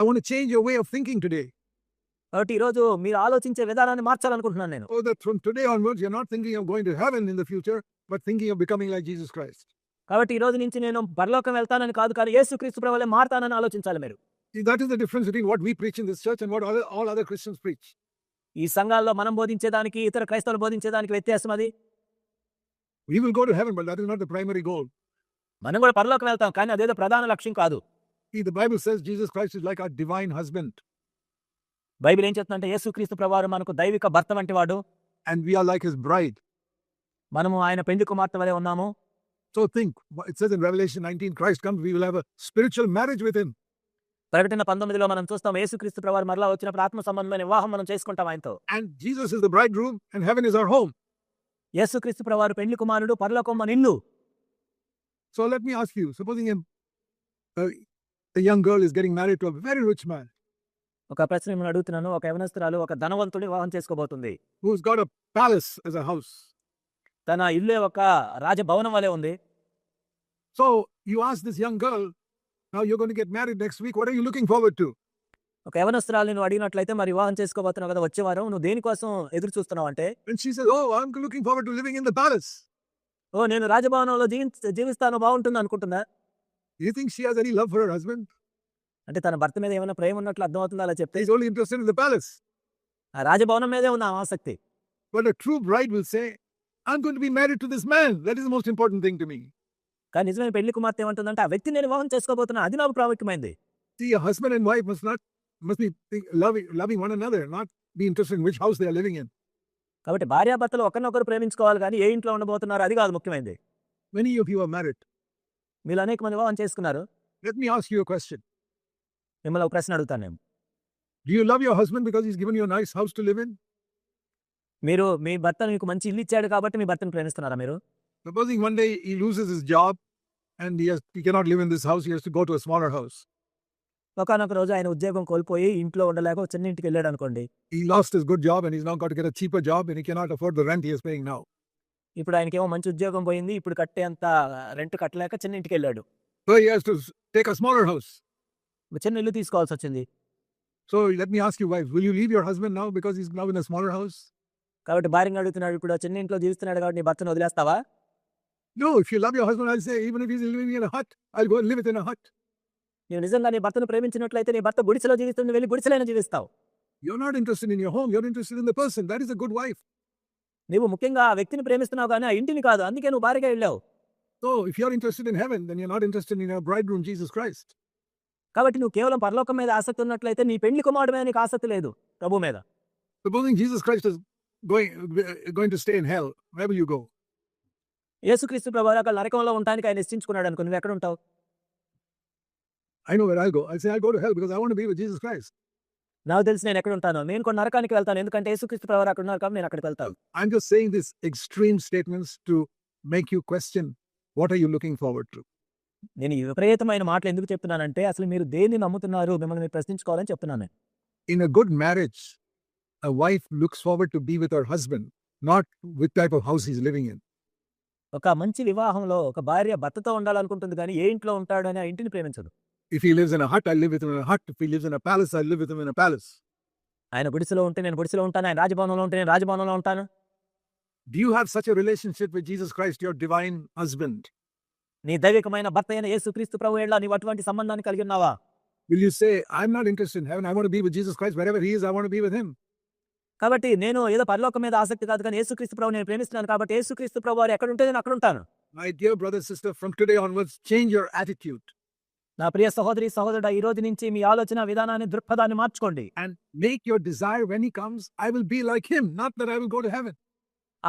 I want to change your way of thinking today. కాబట్టి ఈరోజు మీరు ఆలోచించే విధానాన్ని మార్చాలనుకుంటున్నాను నేను. So that from today onwards, you're not thinking of going to heaven in the future, but thinking of becoming like Jesus Christ. కాబట్టి ఈ రోజు నుంచి నేను పరలోకం వెళ్తానని కాదు, కానీ యేసుక్రీస్తు ప్రభువలే మారతానని ఆలోచించాలి మీరు. See, that is the difference between what we preach in this church and what all other Christians preach. ఈ సంఘాల్లో మనం బోధించేదానికి ఇతర క్రైస్తవులు బోధించేదానికి వ్యత్యాసం అది. We will go to heaven, but that is not the primary goal. మనం కూడా పరలోకం వెళ్తాం, కానీ అదేదో ప్రధాన లక్ష్యం కాదు. See, the Bible says Jesus Christ is like our divine husband. Bible ఏం చెప్తుందంటే యేసుక్రీస్తు ప్రభువారు మనకు దైవిక భర్త వంటి వాడు. And we are like his bride. మనము ఆయన పెండ్లి కుమార్తె వలె ఉన్నాము. So think, it says in Revelation 19, Christ comes, we will have a spiritual marriage with him. ప్రకటన 19లో మనం చూస్తాం యేసుక్రీస్తు ప్రభువారు మరలా వచ్చినప్పుడు ఆత్మ సంబంధమైన వివాహం మనం చేసుకుంటాం ఆయనతో. And Jesus is the bridegroom and heaven is our home. యేసుక్రీస్తు ప్రభువారు పెండ్లి కుమారుడు, పరలోకం మన ఇల్లు. So let me ask you, supposing a young girl is getting married to a very rich man. ఒక ప్రశ్న మిమ్మల్ని అడుగుతున్నాను. ఒక యవనస్తురాలు ఒక ధనవంతుడి వివాహం చేసుకోబోతుంది. Who's got a palace as a house. తన ఇల్లే ఒక రాజభవనం వలె ఉంది. So you ask this young girl, now you're going to get married next week, what are you looking forward to? ఒక యవనస్తురాలు నువ్వు అడిగినట్లయితే మరి వివాహం చేసుకోబోతున్నావు కదా వచ్చే వారం, నువ్వు దేనికోసం ఎదురు చూస్తున్నావు అంటే, And she says, oh, I'm looking forward to living in the palace. ఓ నేను రాజభవనంలో జీవిస్తాను, బాగుంటుంది అనుకుంటుందా? Do you think she has any love for her husband? అంటే తన భర్త మీద ఏమైనా ప్రేమ ఉన్నట్లు అర్థమవుతుందా అలా చెప్తే? He's only interested in the palace. ఆ రాజభవనం మీదే ఉన్న ఆసక్తి. But a true bride will say, I'm going to be married to this man. That is the most important thing to me. కానీ నిజమైన పెళ్లి కుమార్తె ఏమంటుందంటే, ఆ వ్యక్తిని నేను వివాహం చేసుకోబోతున్నా, అది నాకు ప్రాముఖ్యమైంది. See, a husband and wife must be loving one another, not be interested in which house they are living in. కాబట్టి భార్యాభర్తలు ఒకరినొకరు ప్రేమించుకోవాలి, కానీ ఏ ఇంట్లో ఉండబోతున్నారు అది కాదు ముఖ్యమైనది. Many of you are married. మీరు అనేక మంది వివాహం చేసుకున్నారు. Let me ask you a question. మిమ్మల్ని ఒక ప్రశ్న అడుగుతాను నేను. Do you love your husband because he's given you a nice house to live in? మీరు మీ భర్త మీకు మంచి ఇల్లు ఇచ్చాడు కాబట్టి మీ భర్తను ప్రేమిస్తున్నారా మీరు? Supposing one day he loses his job and he cannot live in this house, he has to go to a smaller house. ఒకానొక రోజు ఆయన ఉద్యోగం కోల్పోయి ఇంట్లో ఉండలేక ఒక చిన్న ఇంటికి వెళ్ళాడు అనుకోండి. He lost his good job and he's now got to get a cheaper job and he cannot afford the rent he is paying now. ఇప్పుడు ఆయనకేమో మంచి ఉద్యోగం పోయింది, ఇప్పుడు కట్టేంత రెంట్ కట్టలేక చిన్న ఇంటికి వెళ్ళాడు. So he has to take a smaller house. చిన్న ఇల్లు తీసుకోవాల్సి వచ్చింది. So let me ask you, wives, will you leave your husband now because he's now in a smaller house? కాబట్టి భార్యను అడుగుతున్నాడు, ఇప్పుడు ఆ చిన్న ఇంట్లో జీవిస్తున్నాడు కాబట్టి నీ భర్తను వదిలేస్తావా? No, if you love your husband, I'll say, even if he's living in a hut, I'll go and live it in a hut. నువ్వు నిజంగా నీ భర్తను ప్రేమించినట్లయితే నీ భర్త గుడిసెలో జీవిస్తుంది, వెళ్ళి గుడిసెలైనా జీవిస్తావు. You're not interested in your home, you're interested in the person. That is a good wife. నువ్వు ముఖ్యంగా ఆ వ్యక్తిని ప్రేమిస్తున్నావు కానీ ఆ ఇంటిని కాదు, అందుకే నువ్వు భార్యగా వెళ్ళావు. So if you're interested in heaven, then you're not interested in your bridegroom, Jesus Christ. కాబట్టి నువ్వు కేవలం పరలోకం మీద ఆసక్తి ఉన్నట్లయితే నీ పెళ్లి కుమారుడు మీద నీకు ఆసక్తి లేదు, ప్రభు మీద. Supposing Jesus Christ is going to stay in hell, where will you go? యేసుక్రీస్తు ప్రభువు అక్కడ నరకంలో ఉండడానికి ఆయన నిశ్చయించుకున్నాడు అనుకో, నువ్వు ఎక్కడ ఉంటావు? I know where I'll go. I'll say I'll go to hell because I want to be with Jesus Christ. నాకు తెలిసి నేను ఎక్కడ ఉంటాను, నేను కూడా నరకానికి వెళ్తాను, ఎందుకంటే యేసుక్రీస్తు ప్రభువు అక్కడ ఉన్నారు కాబట్టి నేను అక్కడికి వెళ్తాను. I'm just saying these extreme statements to make you question, what are you looking forward to? నేను ఈ విపరీతమైన మాటలు ఎందుకు చెప్తున్నానంటే, అసలు మీరు దేన్ని నమ్ముతున్నారు, మిమ్మల్ని మీరు ప్రశ్నించుకోవాలని చెప్తున్నాను. In a good marriage, a wife looks forward to be with her husband, not with type of house he's living in. ఒక మంచి వివాహంలో ఒక భార్య భర్తతో ఉండాలనుకుంటుంది కానీ ఏ ఇంట్లో ఉంటాడు అని ఆ ఇంటిని ప్రేమించదు. If he lives in a hut, I'll live with him in a hut. If he lives in a palace, I'll live with him in a palace. ఆయన గుడిసెలో ఉంటే నేను గుడిసెలో ఉంటాను, ఆయన రాజభవనంలో ఉంటే నేను రాజభవనంలో ఉంటాను. Do you have such a relationship with Jesus Christ, your divine husband? నీ దైవికమైన భర్త అయిన యేసుక్రీస్తు ప్రభువు యెడల నీవు అటువంటి సంబంధాన్ని కలిగి ఉన్నావా? Will you say, I'm not interested in heaven, I want to be with Jesus Christ, wherever he is, I want to be with him? కాబట్టి నేను ఏదో పరలోకం మీద ఆసక్తి కాదు కానీ యేసుక్రీస్తు ప్రభువు నేను ప్రేమిస్తున్నాను కాబట్టి యేసుక్రీస్తు ప్రభువు వారు ఎక్కడ ఉంటే నేను అక్కడ ఉంటాను. My dear brother, sister, from today onwards, change your attitude. నా ప్రియ సహోదరి సహోదరుడా, ఈ రోజు నుంచి మీ ఆలోచన విధానాన్ని, దృక్పథాన్ని మార్చుకోండి. And make your desire when he comes, I will be like him, not that I will go to heaven.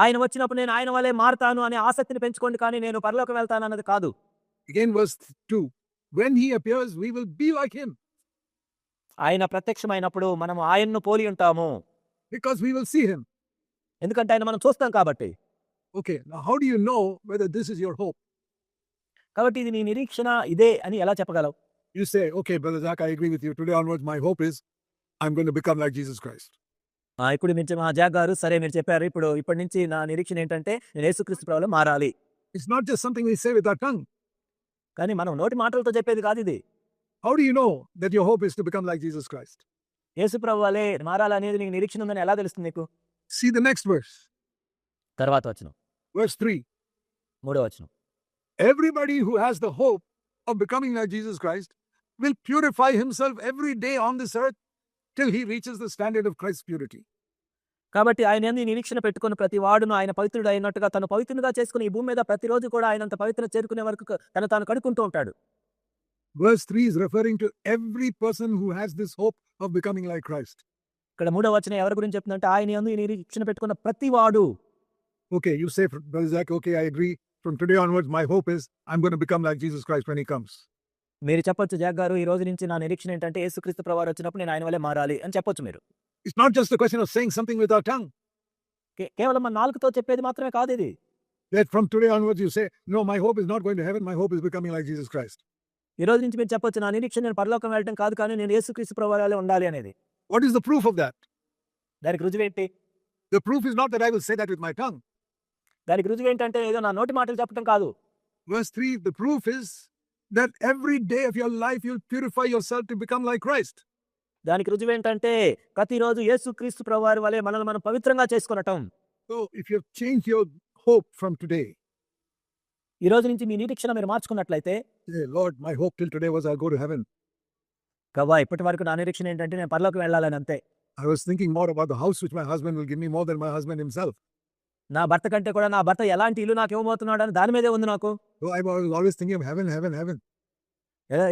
ఆయన వచ్చినప్పుడు నేను ఆయన వలె మారతాను అనే ఆసక్తిని పెంచుకోండి, కానీ నేను పరలోకం వెళ్తాను అన్నది కాదు. Again, verse 2. When he appears, we will be like him. ఆయన ప్రత్యక్షమైనప్పుడు మనం ఆయన్ను పోలి ఉంటాము. Because we will see him. ఎందుకంటే ఆయన మనం చూస్తాం కాబట్టి. Okay, now how do you know whether this is your hope? కాబట్టి ఇది నీ నిరీక్షణ ఇదే అని ఎలా చెప్పగలవు? You say, okay, Brother Zach, I agree with you. Today onwards, my hope is I'm going to become like Jesus Christ. ఇప్పుడు మీరు జాగ్ గారు సరే మీరు చెప్పారు, ఇప్పటి నుంచి నా నిరీక్షణ ఏంటంటే నేను యేసుక్రీస్తు ప్రభువులో మారాలి. It's not just something we say with our tongue. కానీ మనం నోటి మాటలతో చెప్పేది కాదు ఇది. How do you know that your hope is to become like Jesus Christ? యేసు ప్రభు వలె మారాలనేది నీకు నిరీక్షణ ఉందని ఎలా తెలుస్తుంది నీకు? See the next verse, తర్వాత వచనం, verse 3. మూడో వచనం. Everybody who has the hope of becoming like Jesus Christ will purify himself every day on this earth till he reaches the standard of Christ's purity. కాబట్టి ఆయన యందు నిరీక్షణ పెట్టుకుని ప్రతి వాడును ఆయన పవిత్రుడు అయినట్టుగా తను పవిత్రునిగా చేసుకుని ఈ భూమి మీద ప్రతిరోజు కూడా ఆయనంత పవిత్రత చేరుకునే వరకు తను తాను కడుక్కుంటూ ఉంటాడు. Verse 3 is referring to every person who has this hope of becoming like Christ. ఇక్కడ మూడో వచనం ఎవరి గురించి చెప్తుందంటే ఆయన యందు ఈ నిరీక్షణ పెట్టుకున్న ప్రతి వాడు. Okay, you say, Brother Zach, okay, I agree. From today onwards, my hope is I'm going to become like Jesus Christ when he comes. మీరు చెప్పొచ్చు జాక్ గారు, ఈ రోజు నుంచి నా నిరీక్షణ ఏంటంటే యేసుక్రీస్తు ప్రభువారు వచ్చినప్పుడు నేను ఆయన వలె మారాలి అని చెప్పొచ్చు మీరు. It's not just a question of saying something with our tongue. కేవలం మన నాలుకతో చెప్పేది మాత్రమే కాదు ఇది. That from today onwards you say, no, my hope is not going to heaven, my hope is becoming like Jesus Christ. ఈ రోజు నుంచి మీరు చెప్పొచ్చు నా నిరీక్షణ నేను పరలోకం వెళ్ళడం కాదు, కానీ నేను యేసుక్రీస్తు ప్రభువారి వలె ఉండాలి అనేది. What is the proof of that? దానికి రుజువేంటి? The proof is not that I will say that with my tongue. దానికి రుజువేంటంటే ఏదో నా నోటి మాటలు చెప్పడం కాదు. Verse 3, the proof is that every day of your life you'll purify yourself to become like Christ. దానికి రుజువేంటంటే ప్రతిరోజు యేసుక్రీస్తు ప్రభువారి వలె మనల్ని మనం పవిత్రంగా చేసుకొనటం. So if you have changed your hope from today, ఈ రోజు నుంచి మీ నిరీక్షణ మీరు మార్చుకున్నట్లయితే, say, Lord, my hope till today was I'll go to heaven. Kahwa ఇప్పటి వరకు నా నిరీక్షణ ఏంటంటే నేను పరలోకం వెళ్ళాలని అంతే. I was thinking more about the house which my husband will give me more than my husband himself. నా భర్త కంటే కూడా నా భర్త ఎలాంటి ఇల్లు నాకు ఇవ్వబోతున్నాడు అని దాని మీదే ఉంది నాకు. So I was always thinking of heaven, heaven, heaven.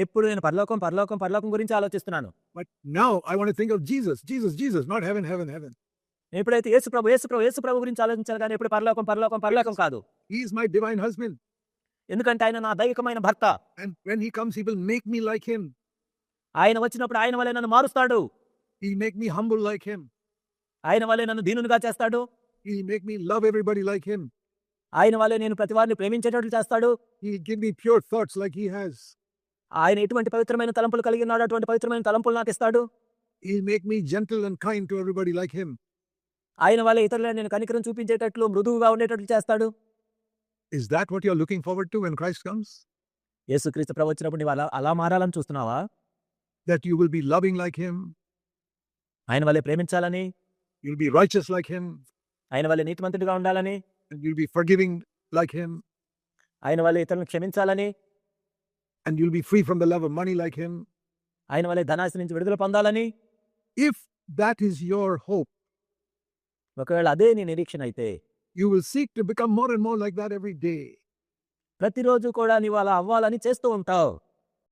ఇప్పుడు నేను పరలోకం పరలోకం పరలోకం గురించి ఆలోచిస్తున్నాను. But now I want to think of Jesus, Jesus, Jesus, not heaven, heaven, heaven. ఎప్పుడైతే యేసు ప్రభు యేసు ప్రభు యేసు ప్రభు గురించి ఆలోచించాలి, కానీ ఎప్పుడు పరలోకం పరలోకం పరలోకం కాదు. He is my divine husband. ఎందుకంటే ఆయన నా దైవికమైన భర్త. And when he comes, he will make me like him. ఆయన వచ్చినప్పుడు ఆయన వలె నన్ను మారుస్తాడు. He'll make me humble like him. ఆయన వలె నన్ను దీనునిగా చేస్తాడు. He'll make me love everybody like him. ఆయన వలె నేను ప్రతి వారిని ప్రేమించేటట్లు చేస్తాడు. He'll give me pure thoughts like he has. ఆయన ఎటువంటి పవిత్రమైన తలంపులు కలిగి ఉన్నాడు అటువంటి పవిత్రమైన తలంపులు నాకు ఇస్తాడు. He'll make me gentle and kind to everybody like him. ఆయన వలె ఇతరులను నేను కనికరం చూపించేటట్లు మృదువుగా ఉండేటట్లు చేస్తాడు. Is that what you're looking forward to when Christ comes? యేసుక్రీస్తు ప్రభు వచ్చినప్పుడు నీవు అలా మారాలని చూస్తున్నావా? That you will be loving like him. ఆయన వలె ప్రేమించాలని, You'll be righteous like him. ఆయన వలె నీతిమంతుడిగా ఉండాలని, And you'll be forgiving like him. ఆయన వలె ఇతరులను క్షమించాలని, And you'll be free from the love of money like him. ఆయన వలె ధనాశ నుంచి విడుదల పొందాలని. If that is your hope, ఒకవేళ అదే నీ నిరీక్షణ అయితే, you will seek to become more and more like that every day. ప్రతిరోజు కూడా నీవు అలా అవ్వాలని చేస్తూ ఉంటావు.